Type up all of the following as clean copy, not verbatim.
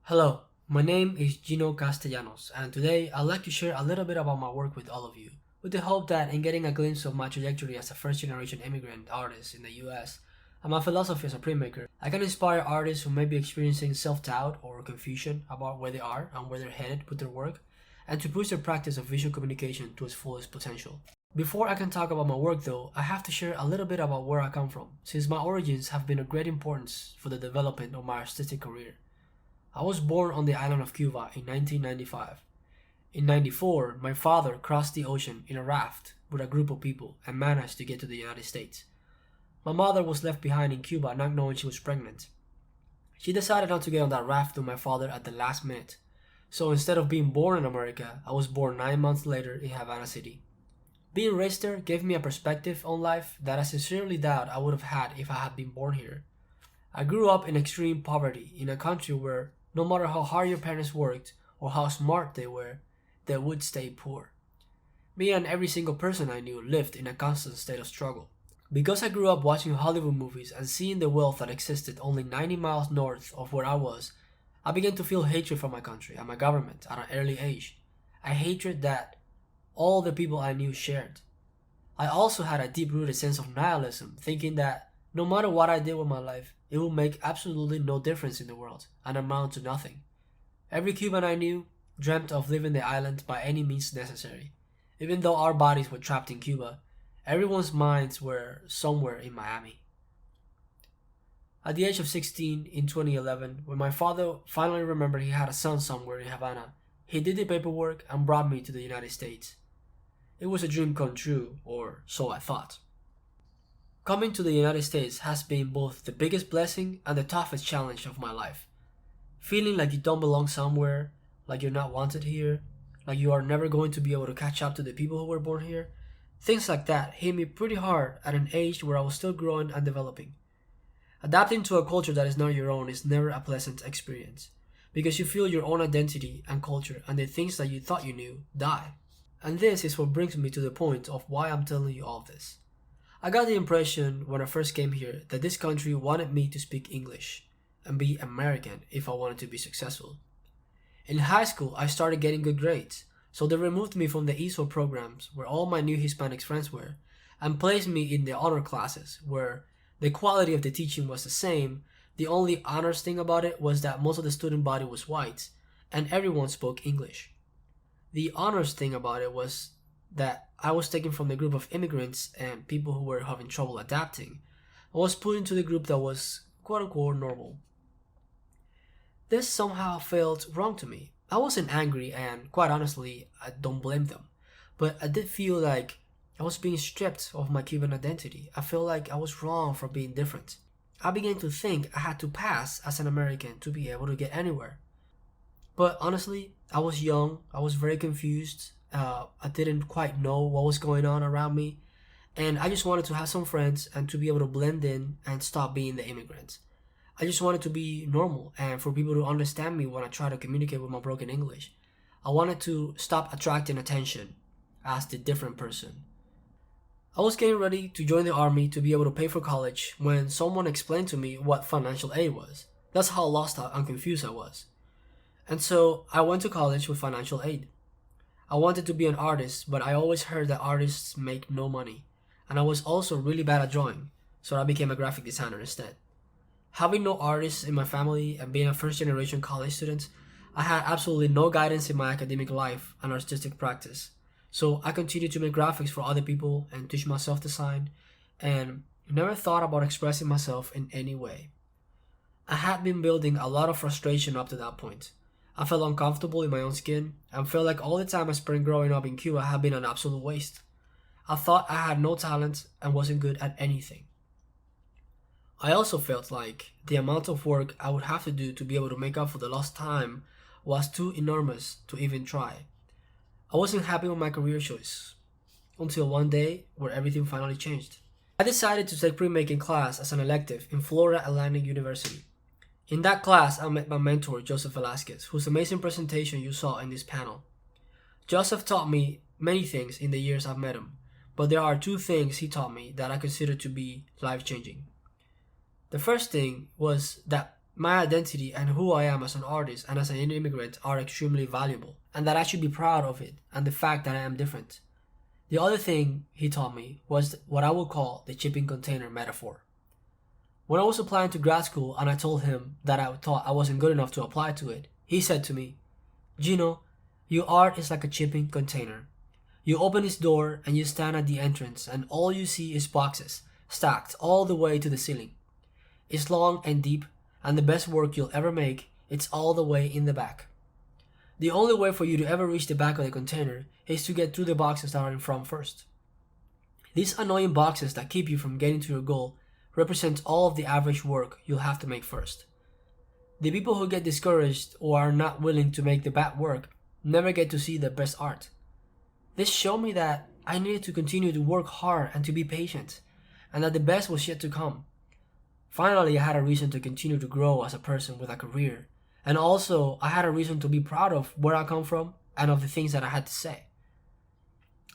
Hello, my name is Gino Castellanos, and today I'd like to share a little bit about my work with all of you, with the hope that in getting a glimpse of my trajectory as a first generation immigrant artist in the US and my philosophy as a printmaker, I can inspire artists who may be experiencing self doubt or confusion about where they are and where they're headed with their work, and to push their practice of visual communication to its fullest potential. Before I can talk about my work though, I have to share a little bit about where I come from, since my origins have been of great importance for the development of my artistic career. I was born on the island of Cuba in 1995. In 94, my father crossed the ocean in a raft with a group of people and managed to get to the United States. My mother was left behind in Cuba not knowing she was pregnant. She decided not to get on that raft with my father at the last minute. So instead of being born in America, I was born 9 months later in Havana City. Being raised there gave me a perspective on life that I sincerely doubt I would have had if I had been born here. I grew up in extreme poverty in a country where no matter how hard your parents worked or how smart they were, they would stay poor. Me and every single person I knew lived in a constant state of struggle. Because I grew up watching Hollywood movies and seeing the wealth that existed only 90 miles north of where I was, I began to feel hatred for my country and my government at an early age. A hatred that all the people I knew shared. I also had a deep rooted sense of nihilism, thinking that no matter what I did with my life, it would make absolutely no difference in the world and amount to nothing. Every Cuban I knew dreamt of leaving the island by any means necessary. Even though our bodies were trapped in Cuba, everyone's minds were somewhere in Miami. At the age of 16 in 2011, when my father finally remembered he had a son somewhere in Havana, he did the paperwork and brought me to the United States. It was a dream come true, or so I thought. Coming to the United States has been both the biggest blessing and the toughest challenge of my life. Feeling like you don't belong somewhere, like you're not wanted here, like you are never going to be able to catch up to the people who were born here, things like that hit me pretty hard at an age where I was still growing and developing. Adapting to a culture that is not your own is never a pleasant experience, because you feel your own identity and culture and the things that you thought you knew die. And this is what brings me to the point of why I'm telling you all this. I got the impression when I first came here that this country wanted me to speak English and be American if I wanted to be successful. In high school, I started getting good grades, so they removed me from the ESOL programs where all my new Hispanic friends were and placed me in the honor classes where the quality of the teaching was the same. The only honors thing about it was that most of the student body was white and everyone spoke English. The honors thing about it was that I was taken from the group of immigrants and people who were having trouble adapting. I was put into the group that was quote unquote normal. This somehow felt wrong to me. I wasn't angry and quite honestly, I don't blame them. But I did feel like I was being stripped of my Cuban identity. I felt like I was wrong for being different. I began to think I had to pass as an American to be able to get anywhere. But honestly, I was young, I was very confused, I didn't quite know what was going on around me, and I just wanted to have some friends and to be able to blend in and stop being the immigrant. I just wanted to be normal and for people to understand me when I try to communicate with my broken English. I wanted to stop attracting attention as the different person. I was getting ready to join the army to be able to pay for college when someone explained to me what financial aid was. That's how lost and confused I was. And so I went to college with financial aid. I wanted to be an artist, but I always heard that artists make no money. And I was also really bad at drawing, so I became a graphic designer instead. Having no artists in my family and being a first generation college student, I had absolutely no guidance in my academic life and artistic practice. So I continued to make graphics for other people and teach myself design and never thought about expressing myself in any way. I had been building a lot of frustration up to that point. I felt uncomfortable in my own skin and felt like all the time I spent growing up in Cuba had been an absolute waste. I thought I had no talent and wasn't good at anything. I also felt like the amount of work I would have to do to be able to make up for the lost time was too enormous to even try. I wasn't happy with my career choice until one day where everything finally changed. I decided to take printmaking class as an elective in Florida Atlantic University. In that class, I met my mentor, Joseph Velasquez, whose amazing presentation you saw in this panel. Joseph taught me many things in the years I've met him, but there are two things he taught me that I consider to be life-changing. The first thing was that my identity and who I am as an artist and as an immigrant are extremely valuable, and that I should be proud of it and the fact that I am different. The other thing he taught me was what I would call the shipping container metaphor. When I was applying to grad school and I told him that I thought I wasn't good enough to apply to it, he said to me, "Gino, your art is like a shipping container. You open its door and you stand at the entrance and all you see is boxes, stacked all the way to the ceiling. It's long and deep, and the best work you'll ever make, it's all the way in the back. The only way for you to ever reach the back of the container is to get through the boxes that are in front first. These annoying boxes that keep you from getting to your goal represent all of the average work you'll have to make first. The people who get discouraged or are not willing to make the bad work never get to see the best art. This showed me that I needed to continue to work hard and to be patient, and that the best was yet to come. Finally, I had a reason to continue to grow as a person with a career, and also I had a reason to be proud of where I come from and of the things that I had to say.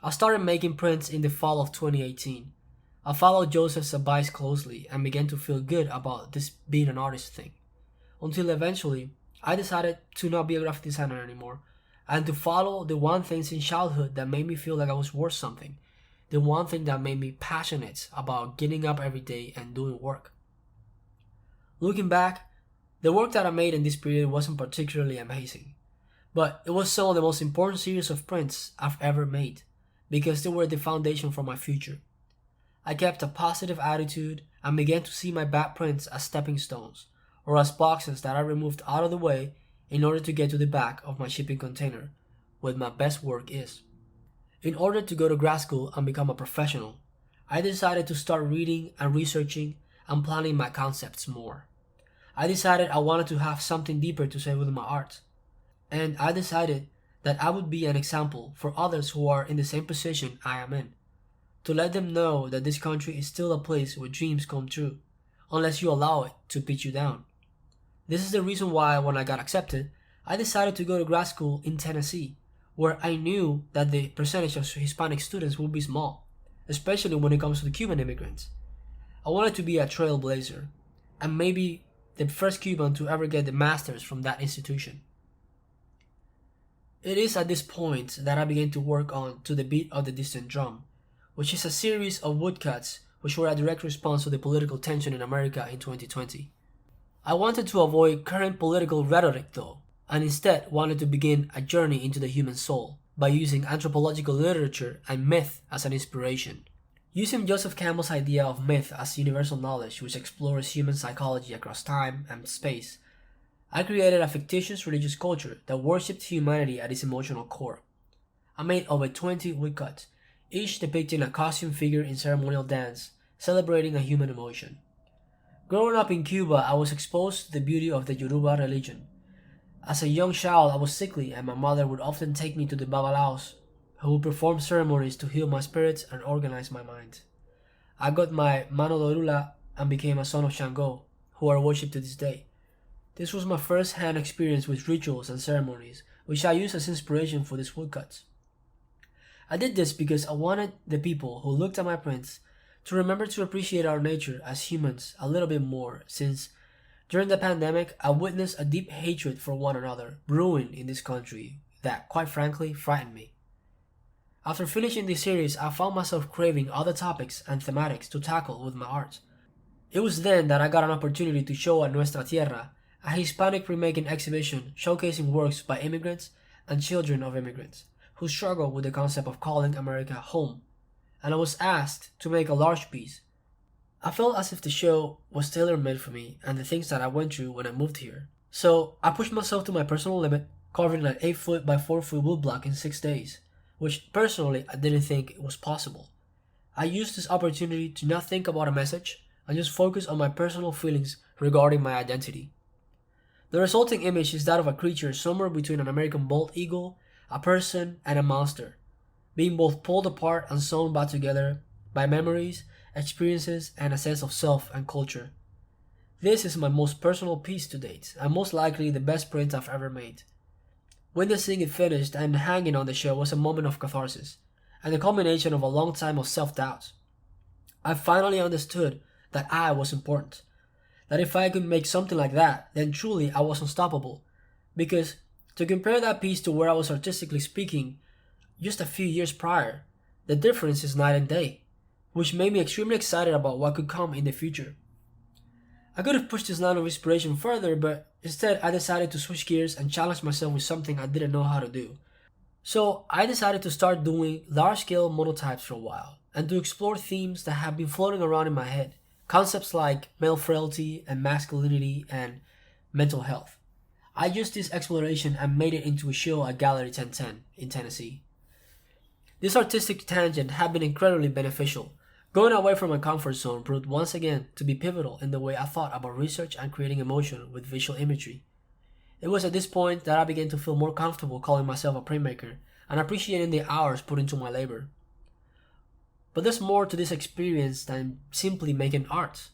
I started making prints in the fall of 2018. I followed Joseph's advice closely and began to feel good about this being an artist thing, until eventually I decided to not be a graphic designer anymore and to follow the one thing since childhood that made me feel like I was worth something, the one thing that made me passionate about getting up every day and doing work. Looking back, the work that I made in this period wasn't particularly amazing, but it was some of the most important series of prints I've ever made because they were the foundation for my future. I kept a positive attitude and began to see my bad prints as stepping stones or as boxes that I removed out of the way in order to get to the back of my shipping container, where my best work is. In order to go to grad school and become a professional, I decided to start reading and researching and planning my concepts more. I decided I wanted to have something deeper to say with my art. And I decided that I would be an example for others who are in the same position I am in, to let them know that this country is still a place where dreams come true, unless you allow it to beat you down. This is the reason why when I got accepted, I decided to go to grad school in Tennessee, where I knew that the percentage of Hispanic students would be small, especially when it comes to the Cuban immigrants. I wanted to be a trailblazer, and maybe the first Cuban to ever get the master's from that institution. It is at this point that I began to work on To the Beat of the Distant Drum, which is a series of woodcuts which were a direct response to the political tension in America in 2020. I wanted to avoid current political rhetoric though, and instead wanted to begin a journey into the human soul by using anthropological literature and myth as an inspiration. Using Joseph Campbell's idea of myth as universal knowledge which explores human psychology across time and space, I created a fictitious religious culture that worshipped humanity at its emotional core. I made over 20 woodcuts, each depicting a costume figure in ceremonial dance, celebrating a human emotion. Growing up in Cuba, I was exposed to the beauty of the Yoruba religion. As a young child, I was sickly and my mother would often take me to the babalaos, who would perform ceremonies to heal my spirits and organize my mind. I got my mano dorula and became a son of Shango, who are worshipped to this day. This was my first-hand experience with rituals and ceremonies, which I used as inspiration for these woodcuts. I did this because I wanted the people who looked at my prints to remember to appreciate our nature as humans a little bit more, since during the pandemic I witnessed a deep hatred for one another brewing in this country that, quite frankly, frightened me. After finishing this series, I found myself craving other topics and thematics to tackle with my art. It was then that I got an opportunity to show at Nuestra Tierra, a Hispanic printmaking exhibition showcasing works by immigrants and children of immigrants who struggle with the concept of calling America home, and I was asked to make a large piece. I felt as if the show was tailor-made for me and the things that I went through when I moved here. So I pushed myself to my personal limit, carving an 8-foot by 4-foot wood block in 6 days, which personally I didn't think it was possible. I used this opportunity to not think about a message and just focus on my personal feelings regarding my identity. The resulting image is that of a creature somewhere between an American bald eagle, a person, and a monster, being both pulled apart and sewn back together by memories, experiences, and a sense of self and culture. This is my most personal piece to date, and most likely the best print I've ever made. Witnessing it finished and hanging on the shelf was a moment of catharsis, and the culmination of a long time of self-doubt. I finally understood that I was important, that if I could make something like that, then truly I was unstoppable. Because to compare that piece to where I was artistically speaking just a few years prior, the difference is night and day, which made me extremely excited about what could come in the future. I could have pushed this line of inspiration further, but instead I decided to switch gears and challenge myself with something I didn't know how to do. So I decided to start doing large-scale monotypes for a while, and to explore themes that have been floating around in my head. Concepts like male frailty and masculinity and mental health. I used this exploration and made it into a show at Gallery 1010 in Tennessee. This artistic tangent had been incredibly beneficial. Going away from my comfort zone proved once again to be pivotal in the way I thought about research and creating emotion with visual imagery. It was at this point that I began to feel more comfortable calling myself a printmaker and appreciating the hours put into my labor. But there's more to this experience than simply making art.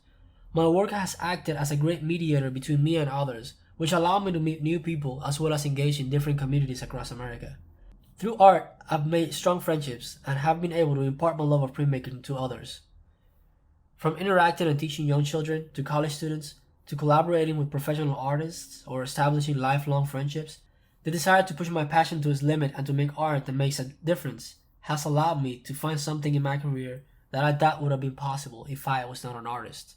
My work has acted as a great mediator between me and others, which allowed me to meet new people as well as engage in different communities across America. Through art, I've made strong friendships and have been able to impart my love of printmaking to others. From interacting and teaching young children to college students to collaborating with professional artists or establishing lifelong friendships, the desire to push my passion to its limit and to make art that makes a difference has allowed me to find something in my career that I doubt would have been possible if I was not an artist.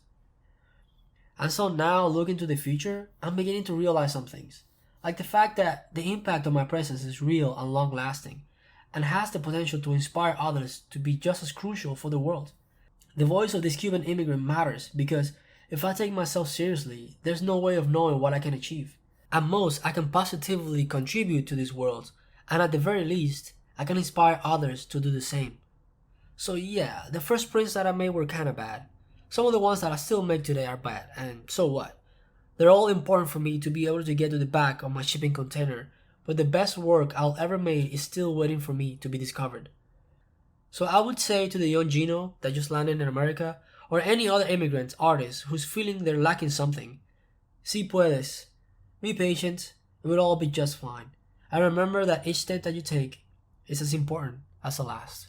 And so now, looking to the future, I'm beginning to realize some things. Like the fact that the impact of my presence is real and long-lasting, and has the potential to inspire others to be just as crucial for the world. The voice of this Cuban immigrant matters because if I take myself seriously, there's no way of knowing what I can achieve. At most, I can positively contribute to this world, and at the very least, I can inspire others to do the same. So yeah, the first prints that I made were kinda bad. Some of the ones that I still make today are bad, and so what? They're all important for me to be able to get to the back of my shipping container, but the best work I'll ever make is still waiting for me to be discovered. So I would say to the young Gino that just landed in America, or any other immigrant artist who's feeling they're lacking something, si puedes. Be patient, it will all be just fine. And remember that each step that you take is as important as the last.